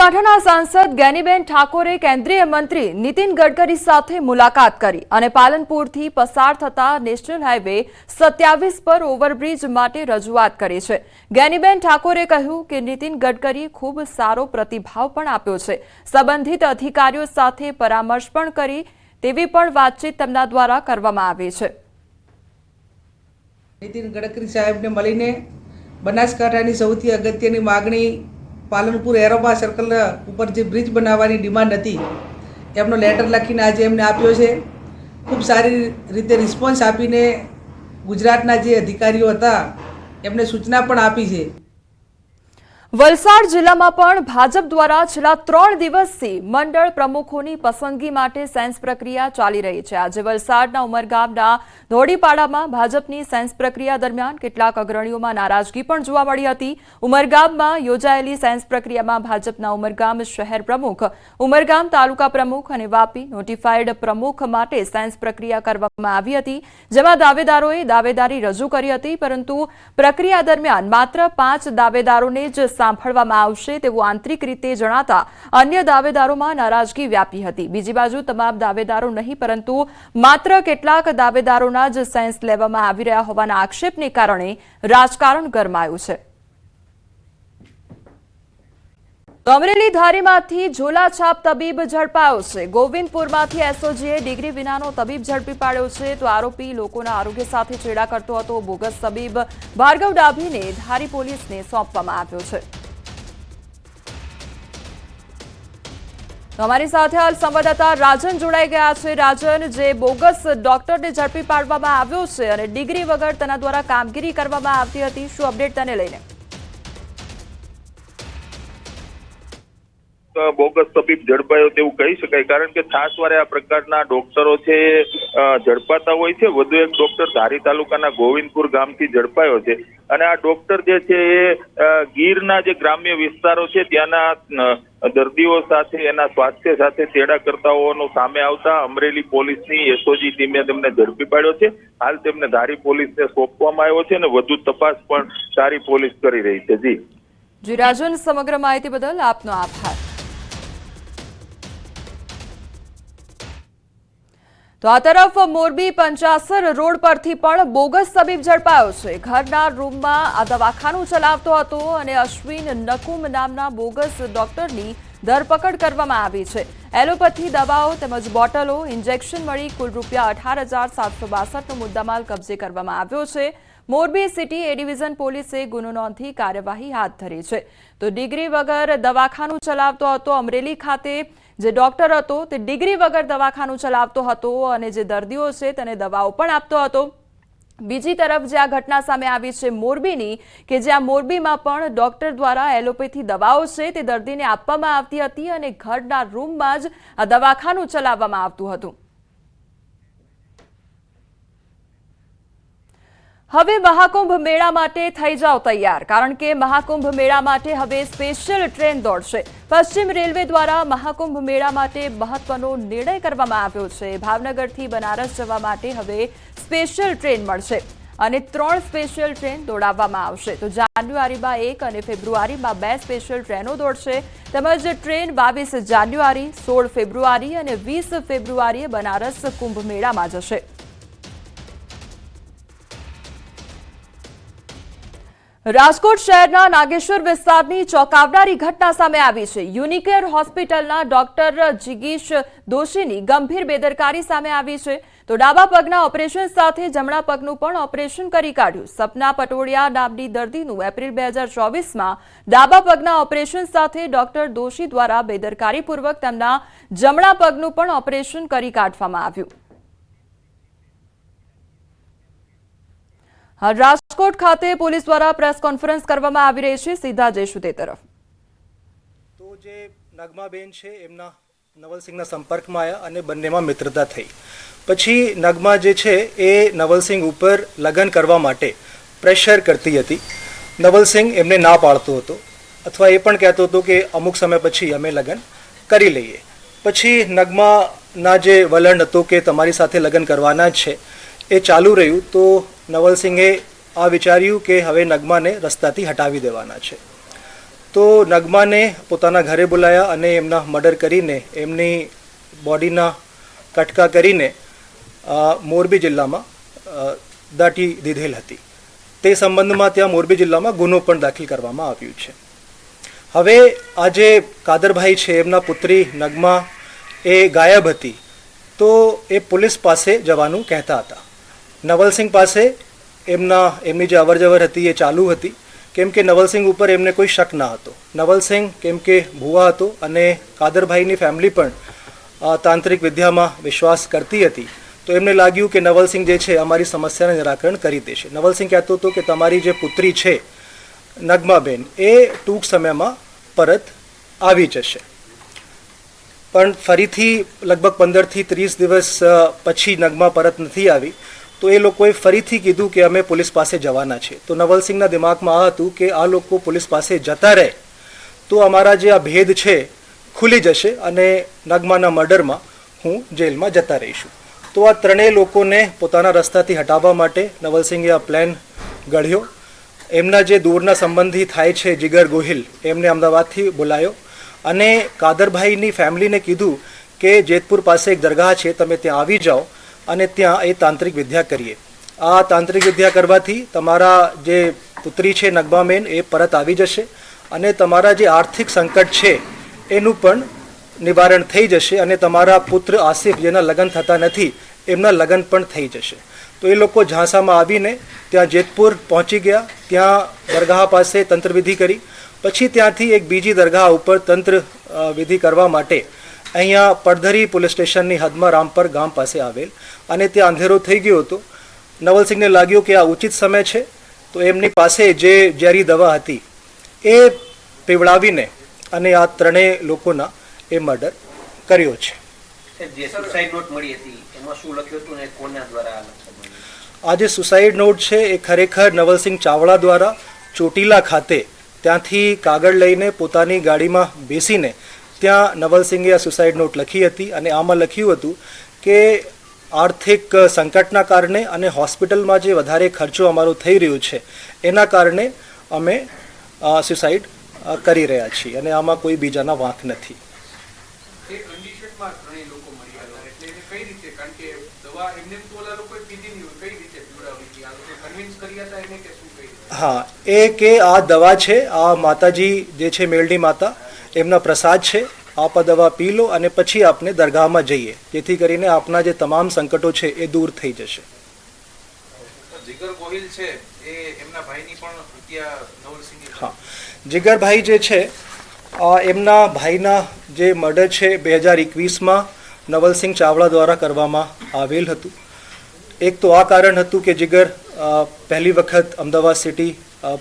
બનાસકાંઠાના સાંસદ જ્ઞાનીબેન ઠાકોરે કેન્દ્રીય મંત્રી નીતિન ગડકરી સાથે મુલાકાત કરી અને પાલનપુરથી પસાર થતા નેશનલ હાઈવે 27 પર ઓવરબ્રિજ માટે રજૂઆત કરી છે। જ્ઞાનીબેન ઠાકોરે કહ્યું કે નીતિન ગડકરીએ ખૂબ સારો પ્રતિભાવ પણ આપ્યો છે। સંબંધિત અધિકારીઓ સાથે પરામર્શ પણ કરી તેવી પણ વાતચીત તેમના દ્વારા કરવામાં આવી છે। નીતિન ગડકરી સાહેબને મળીને બનાસકાંઠાની સૌથી અગત્યની માગણી પાલનપુર એરોબા સર્કલ ઉપર જે બ્રિજ બનાવવાની ડિમાન્ડ હતી એમનો લેટર લખીને આજે એમને આપ્યો છે। ખૂબ સારી રીતે રિસ્પોન્સ આપીને ગુજરાતના જે અધિકારીઓ હતા એમને સૂચના પણ આપી છે। વલસાડ જિલ્લામાં પણ ભાજપ દ્વારા છેલ્લા 3 દિવસથી મંડળ પ્રમુખોની પસંદગી માટે સેન્સ પ્રક્રિયા ચાલી રહી છે। આજે વલસાડના ઉમરગામના ધોડીપાડામાં ભાજપની સેન્સ પ્રક્રિયા દરમિયાન કેટલાક અગ્રણીઓમાં નારાજગી પણ જોવા મળી હતી। ઉમરગામમાં યોજાયેલી સેન્સ પ્રક્રિયામાં ભાજપના ઉમરગામ શહેર પ્રમુખ, ઉમરગામ તાલુકા પ્રમુખ અને વાપી નોટિફાઈડ પ્રમુખ માટે સેન્સ પ્રક્રિયા કરવામાં આવી હતી, જેમાં દાવેદારોએ દાવેદારી રજૂ કરી હતી, પરંતુ પ્રક્રિયા દરમિયાન માત્ર 5 દાવેદારોને જ સાંભળવામાં આવશે તેવું આંતરિક રીતે જણાતા અન્ય દાવેદારોમાં નારાજગી વ્યાપી હતી। બીજી બાજુ તમામ દાવેદારો નહીં પરંતુ માત્ર કેટલાક દાવેદારોના જ સેન્સ લેવામાં આવી રહ્યા હોવાના આક્ષેપને કારણે રાજકારણ ગરમાયું છે। અમરેલી ધારીમાંથી ઝોલાછાપ તબીબ ઝડપાયો છે। ગોવિંદપુરમાંથી એસઓજીએ ડિગ્રી વિનાનો તબીબ ઝડપી પાડ્યો છે, તો આરોપી લોકોના આરોગ્ય સાથે ચેડા કરતો હતો। બોગસ તબીબ ભાર્ગવ ડાભીને ધારી પોલીસને સોંપવામાં આવ્યો છે। અમારી સાથે હાલ સંવાદદાતા રાજન જોડાઈ ગયા છે। રાજન, જે બોગસ ડોક્ટરને ઝડપી પાડવામાં આવ્યો છે અને ડિગ્રી વગર તેના દ્વારા કામગીરી કરવામાં આવતી હતી, શું અપડેટ તેને લઈને? બોગસ તબીબ ઝડપાયો તેવું કહી શકાય, કારણ કે ખાસ વારે આ પ્રકારના ડોક્ટરો છે ઝડપાતા હોય છે। વધુ એક ડોક્ટર ધારી તાલુકાના ગોવિંદપુર ગામથી ઝડપાયો છે અને આ ડોક્ટર જે છે એ ગીરના જે ગ્રામ્ય વિસ્તારો છે ત્યાંના દર્દીઓ સાથે એના સ્વાસ્થ્ય સાથે ચેડા કરતા હોવાનું સામે આવતા અમરેલી પોલીસની એસઓજી ટીમે તેમને ઝડપી પાડ્યો છે। હાલ તેમને ધારી પોલીસને સોંપવામાં આવ્યો છે અને વધુ તપાસ પણ ધારી પોલીસ કરી રહી છે। જી રાજન, સમગ્ર માહિતી બદલ આપનો આભાર। તો આ તરફ મોરબી પંચાસર રોડ પરથી પણ બોગસ તબીબ ઝડપાયો છે। ઘરના રૂમમાં આ દવાખાનું ચલાવતો હતો અને અશ્વિન નકુમ નામના બોગસ ડોક્ટરની ધરપકડ કરવામાં આવી છે। એલોપેથી દવાઓ તેમજ બોટલો, ઇન્જેક્શન મળી કુલ ₹18,762નો મુદ્દામાલ કબજે કરવામાં આવ્યો છે। મોરબી સિટી એ ડિવિઝન પોલીસે ગુનો નોંધી કાર્યવાહી હાથ ધરી છે। તો ડિગ્રી વગર દવાખાનું ચલાવતો હતો અમરેલી ખાતે જે ડોક્ટર હતો તે ડિગ્રી વગર દવાખાનું ચલાવતો હતો અને જે દર્દીઓ છે તેને દવાઓ પણ આપતો હતો। બીજી તરફ જે આ ઘટના સામે આવી છે મોરબીની, કે જ્યાં મોરબીમાં પણ ડોક્ટર દ્વારા એલોપેથી દવાઓ છે તે દર્દીને આપવામાં આવતી હતી અને ઘરના રૂમમાં જ આ દવાખાનું ચલાવવામાં આવતું હતું। હવે મહાકુંભ મેળા માટે થઈ જાઓ તૈયાર, કારણ કે મહાકુંભ મેળા માટે હવે સ્પેશિયલ ટ્રેન દોડશે। પશ્ચિમ રેલવે દ્વારા મહાકુંભ મેળા માટે મહત્વનો નિર્ણય કરવામાં આવ્યો છે। ભાવનગરથી બનારસ જવા માટે હવે સ્પેશિયલ ટ્રેન મળશે અને 3 સ્પેશિયલ ટ્રેન દોડાવવામાં આવશે। તો જાન્યુઆરીમાં 1 અને ફેબ્રુઆરીમાં 2 સ્પેશિયલ ટ્રેનો દોડશે, તેમજ ટ્રેન 22 જાન્યુઆરી, 16 ફેબ્રુઆરી અને 20 ફેબ્રુઆરીએ બનારસ કુંભ મેળામાં જશે। રાજકોટ શહેરના નાગેશ્વર વિસ્તારની ચોંકાવનારી ઘટના સામે આવી છે। યુનિકેર હોસ્પિટલના ડોક્ટર જિગીશ દોશીની ગંભીર બેદરકારી સામે આવી છે। તો ડાબા પગના ઓપરેશન સાથે જમણા પગનું પણ ઓપરેશન કરી કાઢ્યું। સપના પટોડિયા નામની દર્દીનું એપ્રિલ 2024માં ડાબા પગના ઓપરેશન સાથે ડોક્ટર દોશી દ્વારા બેદરકારીપૂર્વક તેમના જમણા પગનું પણ ઓપરેશન કરી કાઢવામાં આવ્યું। રાજકોટ ખાતે પોલીસ દ્વારા પ્રેસ કોન્ફરન્સ કરવામાં આવી રહી છે। સીધા જઈશું તે તરફ। તો જે નગમાબેન છે એમના નવલસિંહના સંપર્કમાં આવ્યા અને બંનેમાં મિત્રતા થઈ। પછી નગમા જે છે એ નવલસિંહ ઉપર લગ્ન કરવા માટે પ્રેશર કરતી હતી। નવલસિંહ એમને ના પાડતો હતો અથવા એ પણ કહેતો હતો કે અમુક સમય પછી અમે લગ્ન કરી લઈએ। પછી નગમાના જે વલણ હતું કે તમારી સાથે લગ્ન કરવાના જ છે એ ચાલુ રહ્યું, તો નવલસિંહે આ વિચાર્યું કે હવે નગમાને રસ્તાથી હટાવી દેવાના છે। તો નગમાને પોતાના ઘરે બોલાયા અને એમના મર્ડર કરીને એમની બોડીના કટકા કરીને મોરબી જિલ્લામાં દાટી દીધેલ હતી. તે સંબંધમાં ત્યાં મોરબી જિલ્લામાં ગુનો પણ દાખલ કરવામાં આવ્યો છે. હવે આ જે કાદરભાઈ છે એમના પુત્રી નગમા એ ગાયબ હતી, તો એ પોલીસ પાસે જવાનું કહેતા હતા. નવલસિંહ પાસે એમની જે અવરજવર હતી એ ચાલુ હતી, કેમ કે નવલસિંહ ઉપર એમને કોઈ શક ના હતો. નવલસિંહ કેમ કે ભુવા હતો અને કાદરભાઈની ફેમિલી પણ તાંત્રિક વિદ્યામાં વિશ્વાસ કરતી હતી, તો એમને લાગ્યું કે નવલસિંહ જે છે અમારી સમસ્યાનું નિરાકરણ કરી દેશે. નવલસિંહ કહેતો હતો કે તમારી જે પુત્રી છે નગમાબેન એ ટૂંક સમયમાં પરત આવી જશે. પણ ફરીથી લગભગ 15થી 30 દિવસ પછી નગમા પરત નથી આવી, તો એ લોકોએ ફરીથી કીધું કે અમે પોલીસ પાસે જવાના છે. તો નવલસિંહના દિમાગમાં આ હતું કે આ લોકો પોલીસ પાસે જતા રહે તો અમારા જે આ ભેદ છે ખુલી જશે અને નગમાના મર્ડરમાં હું જેલમાં જતા રહીશું. તો આ ત્રણેય લોકોને પોતાના રસ્તાથી હટાવવા માટે નવલસિંહે આ પ્લાન ઘડ્યો. એમના જે દૂરના સંબંધી થાય છે જીગર ગોહિલ, એમને અમદાવાદથી બોલાયો અને કાદરભાઈની ફેમિલીને કીધું કે જેતપુર પાસે એક દરગાહ છે, તમે ત્યાં આવી જાઓ અને ત્યાં એ તાંત્રિક વિદ્યા કરીએ. આ તાંત્રિક વિદ્યા કરવાથી તમારા જે પુત્રી છે નગમાબેન એ પરત આવી જશે અને તમારા જે આર્થિક સંકટ છે એનું પણ નિવારણ થઈ જશે અને તમારા પુત્ર આસિફ જેના લગ્ન થતા નથી એમના લગ્ન પણ થઈ જશે. તો એ લોકો ઝાંસામાં આવીને ત્યાં જેતપુર પહોંચી ગયા. ત્યાં દરગાહ પાસે તંત્રવિધિ કરી, પછી ત્યાંથી એક બીજી દરગાહ ઉપર તંત્ર વિધિ કરવા માટે અહીંયા પડધરી પોલીસ સ્ટેશનની હદમાં રામપર ગામ પાસે આવેલ અને ત્યાં અંધેરો થઈ ગયો હતો. નવલસિંહને લાગ્યું કે આ ઉચિત સમય છે, તો એમની પાસે જે ઝેરી દવા હતી એ પીવડાવીને અને આ ત્રણેય લોકોના એ મર્ડર કર્યો છે. જે સુસાઇડ નોટ મળી હતી એમાં શું લખ્યું હતું ને કોના દ્વારા લખવામાં આવ્યું? આ જે સુસાઇડ નોટ છે એ ખરેખર નવલસિંહ ચાવડા દ્વારા ચોટીલા ખાતે ત્યાંથી કાગળ લઈને પોતાની ગાડીમાં બેસીને ત્યાં નવલસિંહે આ સુસાઇડ નોટ લખી હતી અને આમાં લખ્યું હતું કે આર્થિક સંકટના કારણે અને હોસ્પિટલમાં જે વધારે ખર્ચો અમારો થઈ રહ્યો છે એના કારણે અમે સુસાઇડ કરી રહ્યા છીએ અને આમાં કોઈ બીજાના વાંક નથી. એ કન્ડિશનમાં ત્રણેય લોકો મરી આવ્યા, એટલે એને કઈ રીતે, કારણ કે દવા એમને તો ઓલા લોકોએ પીધી નહીં હોય, કઈ રીતે પીવડાવી હતી? આ લોકો કન્વિન્સ કર્યા હતા એને કે શું કઈ રીતે? હા, એ કે આ દવા છે, આ માતાજી જે છે મેલડી માતા એમના પ્રસાદ છે, આપ આ દવા પી લો અને પછી આપને દરગાહમાં જઈએ, જેથી કરીને આપના જે તમામ સંકટો છે એ દૂર થઈ જશે. જીગર ગોહિલ છે એ એમના ભાઈની પણ હત્યા નવલસિંહે કરી. હા, જીગરભાઈ જે છે એમના ભાઈના જે મર્ડર છે 2021માં નવલસિંહ ચાવડા દ્વારા કરવામાં આવેલ હતું. એક તો આ કારણ હતું કે જીગર પહેલી વખત અમદાવાદ સિટી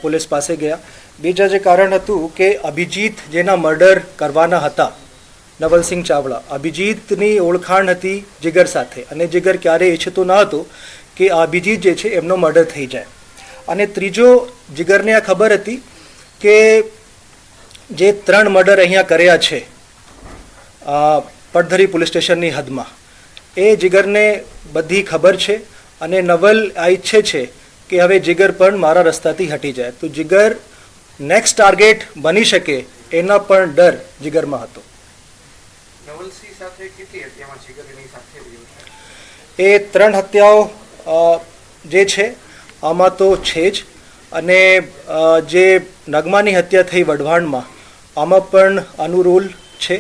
પોલીસ પાસે ગયા. બીજા જે કારણ હતું કે અભિજીત જેના મર્ડર કરવાના હતા નવલસિંહ ચાવડા, અભિજીતની ઓળખાણ હતી જીગર સાથે અને જીગર ક્યારેય ઈચ્છતો ન હતો કે આ અભિજીત જે છે એમનો મર્ડર થઈ જાય. અને ત્રીજો, જીગરને આ ખબર હતી કે જે 3 મર્ડર અહીંયા કર્યા છે પડધરી પોલીસ સ્ટેશનની હદમાં, એ જીગરને બધી ખબર છે અને નવલ આ ઈચ્છે છે કે હવે જીગર પણ મારા રસ્તાથી હટી જાય, તો જીગર નેક્સ્ટ ટાર્ગેટ બની શકે એના પણ ડર જીગરમાં હતો. નવલસિંહ સાથે કેટલી હત્યામાં જીગર એની સાથે રહ્યો છે? એ 3 હત્યાઓ જે છે આમાં તો છે જ, અને જે નગમાની હત્યા થઈ વઢવાણમાં આમાં પણ આનું રોલ છે.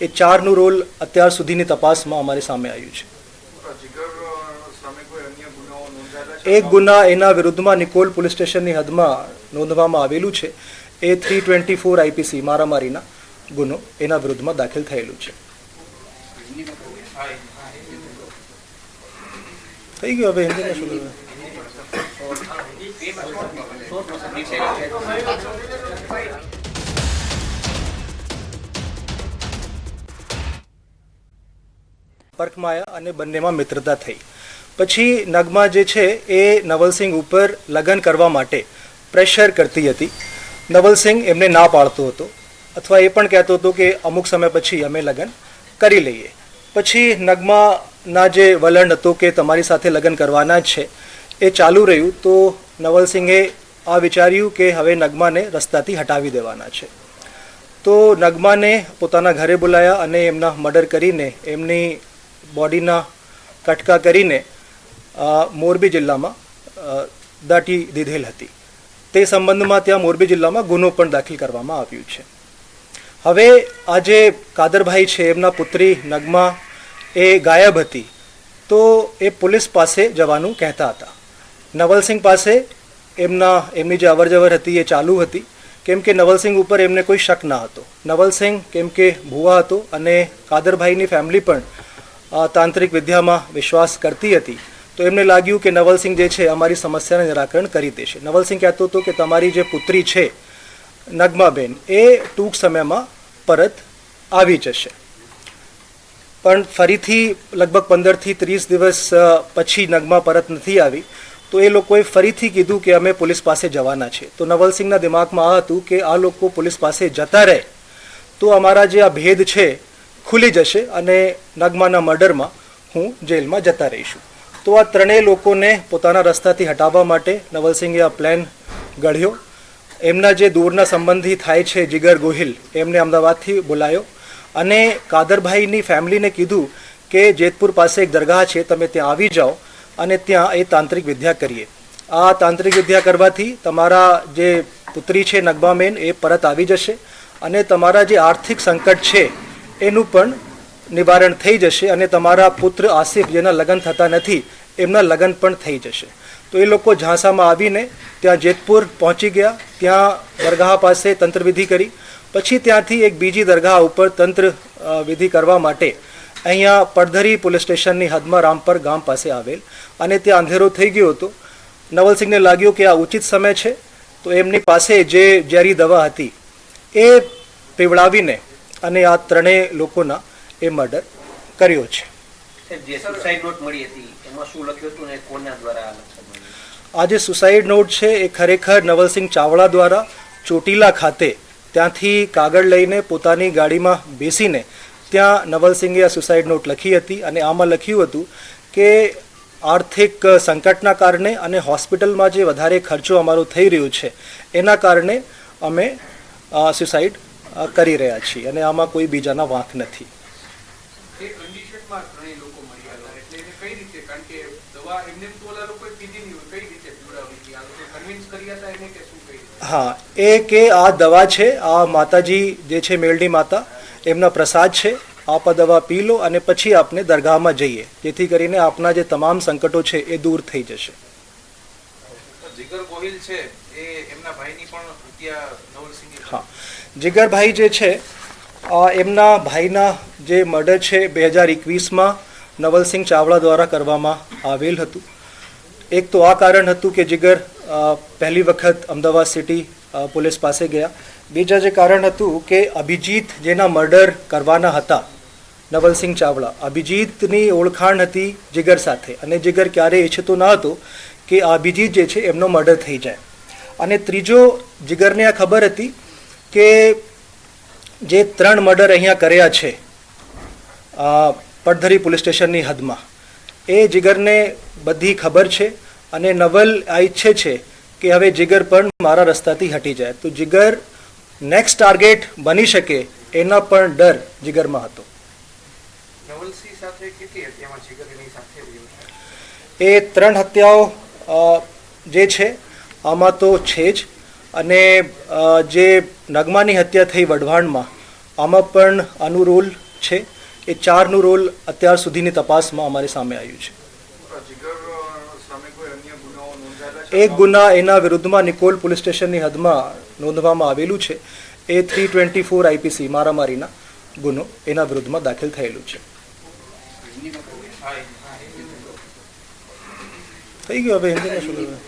એ 4નું રોલ અત્યાર સુધીની તપાસમાં અમારી સામે આવ્યું છે. જીગર સામે કોઈ અન્ય ગુનાઓ નોંધાયેલા છે? એક ગુના એના વિરુદ્ધમાં નિકોલ પોલીસ સ્ટેશનની હદમાં નોંધવામાં આવેલું છે. એ 324 આઈપીસી મારામારીના ગુનો એના વિરુદ્ધમાં દાખલ થયેલું છે. થઈ ગયું, હવે હિન્દીમાં શું કરવું? સંપર્કમાં આવ્યા અને બંનેમાં મિત્રતા થઈ. પછી નગમા જે છે એ નવલસિંહ ઉપર લગ્ન કરવા માટે પ્રેશર કરતી હતી. નવલસિંહ એમને ના પાડતો હતો અથવા એ પણ કહેતો હતો કે અમુક સમય પછી અમે લગ્ન કરી લઈએ. પછી નગમાના જે વલણ હતો કે તમારી સાથે લગ્ન કરવાના જ છે એ ચાલુ રહ્યું, તો નવલસિંહે આ વિચાર્યું કે હવે નગમાને રસ્તાથી હટાવી દેવાના છે તો નગમાને પોતાના ઘરે બોલાયા અને એમના મર્ડર કરીને એમની બોડીના કટકા કરીને મોરબી જિલ્લામાં દાટી દીધેલ હતી. તે સંબંધમાં ત્યાં મોરબી જિલ્લામાં ગુનો પણ દાખલ કરવામાં આવ્યો છે. હવે આ જે કાદરભાઈ છે એમના પુત્રી નગમા એ ગાયબ હતી, તો એ પોલીસ પાસે જવાનું કહેતા હતા. નવલસિંહ પાસે એમની જે અવરજવર હતી એ ચાલુ હતી, કેમ કે નવલસિંહ ઉપર એમને કોઈ શક ના હતો. નવલસિંહ કેમ કે ભુવા હતો અને કાદરભાઈની ફેમિલી પણ તાંત્રિક વિદ્યામાં વિશ્વાસ કરતી હતી, તો એમને લાગ્યું કે નવલસિંહ જે છે અમારી સમસ્યાનું નિરાકરણ કરી દેશે. નવલસિંહ કહેતો હતો કે તમારી જે પુત્રી છે નગમાબેન એ ટૂંક સમયમાં પરત આવી જશે. પણ ફરીથી લગભગ 15થી 30 દિવસ પછી નગમા પરત નથી આવી, તો એ લોકોએ ફરીથી કીધું કે અમે પોલીસ પાસે જવાના છે. તો નવલસિંહના દિમાગમાં આ હતું કે આ લોકો પોલીસ પાસે જતા રહે તો અમારા જે આ ભેદ છે ખુલી જશે અને નગમાના મર્ડરમાં હું જેલમાં જતા રહીશું. તો આ ત્રણેય લોકોને પોતાના રસ્તાથી હટાવવા માટે નવલસિંહે આ પ્લાન ઘડ્યો. એમના જે દૂરના સંબંધી થાય છે જીગર ગોહિલ, એમને અમદાવાદથી બોલાયો અને કાદરભાઈની ફેમિલીને કીધું કે જેતપુર પાસે એક દરગાહ છે, તમે ત્યાં આવી જાઓ અને ત્યાં એ તાંત્રિક વિદ્યા કરીએ. આ તાંત્રિક વિદ્યા કરવાથી તમારા જે પુત્રી છે નગમાબેન એ પરત આવી જશે અને તમારા જે આર્થિક સંકટ છે એનું પણ નિવારણ થઈ જશે અને તમારા પુત્ર આસિફ જેના લગ્ન થતા નથી એમના લગ્ન પણ થઈ જશે. તો એ લોકો ઝાંસામાં આવીને ત્યાં જેતપુર પહોંચી ગયા. ત્યાં દરગાહ પાસે તંત્રવિધિ કરી, પછી ત્યાંથી એક બીજી દરગાહ ઉપર તંત્ર વિધિ કરવા માટે અહીંયા પડધરી પોલીસ સ્ટેશનની હદમાં રામપર ગામ પાસે આવેલ અને ત્યાં અંધેરો થઈ ગયો હતો. નવલસિંહને લાગ્યું કે આ ઉચિત સમય છે, તો એમની પાસે જે ઝેરી દવા હતી એ પીવડાવીને અને આ ત્રણેય લોકોના એ મર્ડર કર્યો છે. જે સુસાઇડ નોટ મળી હતી એમાં શું લખ્યું હતું ને કોના દ્વારા લખવામાં આવ્યું? આ જે સુસાઇડ નોટ છે એ ખરેખર નવલસિંહ ચાવડા દ્વારા ચોટીલા ખાતે ત્યાંથી કાગળ લઈને પોતાની ગાડીમાં બેસીને ત્યાં નવલસિંહે આ સુસાઇડ નોટ લખી હતી અને આમાં લખ્યું હતું કે આર્થિક સંકટના કારણે અને હોસ્પિટલમાં જે વધારે ખર્ચો અમારો થઈ રહ્યો છે એના કારણે અમે સુસાઇડ કરી રહ્યા છીએ અને આમાં કોઈ બીજાના વાંક નથી. એ કન્ડિશનમાં ત્રણેય લોકો મળી આવ્યા એટલે એને કઈ રીતે, કારણ કે દવા એમને તો ઓલા લોકોએ પીધી નહીં હોય, કઈ રીતે પીવડાવી હતી? આ લોકો કન્વિન્સ કર્યા હતા એને કે શું કઈ રીતે? હા, એ કે આ દવા છે, આ માતાજી જે છે મેલડી માતા એમના પ્રસાદ છે, આપ આ દવા પી લો અને પછી આપને દરગાહમાં જઈએ, જેથી કરીને આપના જે તમામ સંકટો છે એ દૂર થઈ જશે. જીગર ગોહિલ છે એ એમના ભાઈની પણ હત્યા નવલસિંહે. હા, જીગરભાઈ જે છે એમના ભાઈના જે મર્ડર છે 2021માં નવલસિંહ ચાવડા દ્વારા કરવામાં આવેલ હતું. એક તો આ કારણ હતું કે જીગર પહેલી વખત અમદાવાદ સિટી પોલીસ પાસે ગયા. બીજા જે કારણ હતું કે અભિજીત જેના મર્ડર કરવાના હતા નવલસિંહ ચાવડા, અભિજીતની ઓળખાણ હતી જીગર સાથે અને જીગર ક્યારેય ઈચ્છતો ન હતો કે આ અભિજીત જે છે એમનો મર્ડર થઈ જાય. અને ત્રીજો, જીગરને આ ખબર હતી કે જે 3 મર્ડર અહીંયા કર્યા છે પડધરી પોલીસ સ્ટેશનની હદમાં, એ જીગરને બધી ખબર છે અને નવલ આ ઈચ્છે છે કે હવે જીગર પણ મારા રસ્તાથી હટી જાય, તો જીગર નેક્સ્ટ ટાર્ગેટ બની શકે એના પણ ડર જીગરમાં હતો. નવલસિંહ સાથે કેટલી હત્યામાં જીગર એની સાથે રહ્યો છે? એ 3 હત્યાઓ જે છે આમાં તો છે જ અને જે નગમાની હત્યા થઈ વઢવાણમાં આમાં પણ આનું રોલ છે. એ 4નું રોલ અત્યાર સુધીની તપાસમાં અમારી સામે આવ્યું છે. જીગર સામે કોઈ અન્ય ગુનાઓ નોંધાયેલા છે? એક ગુના એના વિરુદ્ધમાં નિકોલ પોલીસ સ્ટેશનની હદમાં નોંધવામાં આવેલું છે. એ 324 આઈપીસી મારામારીના ગુનો એના વિરુદ્ધમાં દાખલ થયેલું છે. થઈ ગયું, હવે હિન્દીમાં શું કરવું?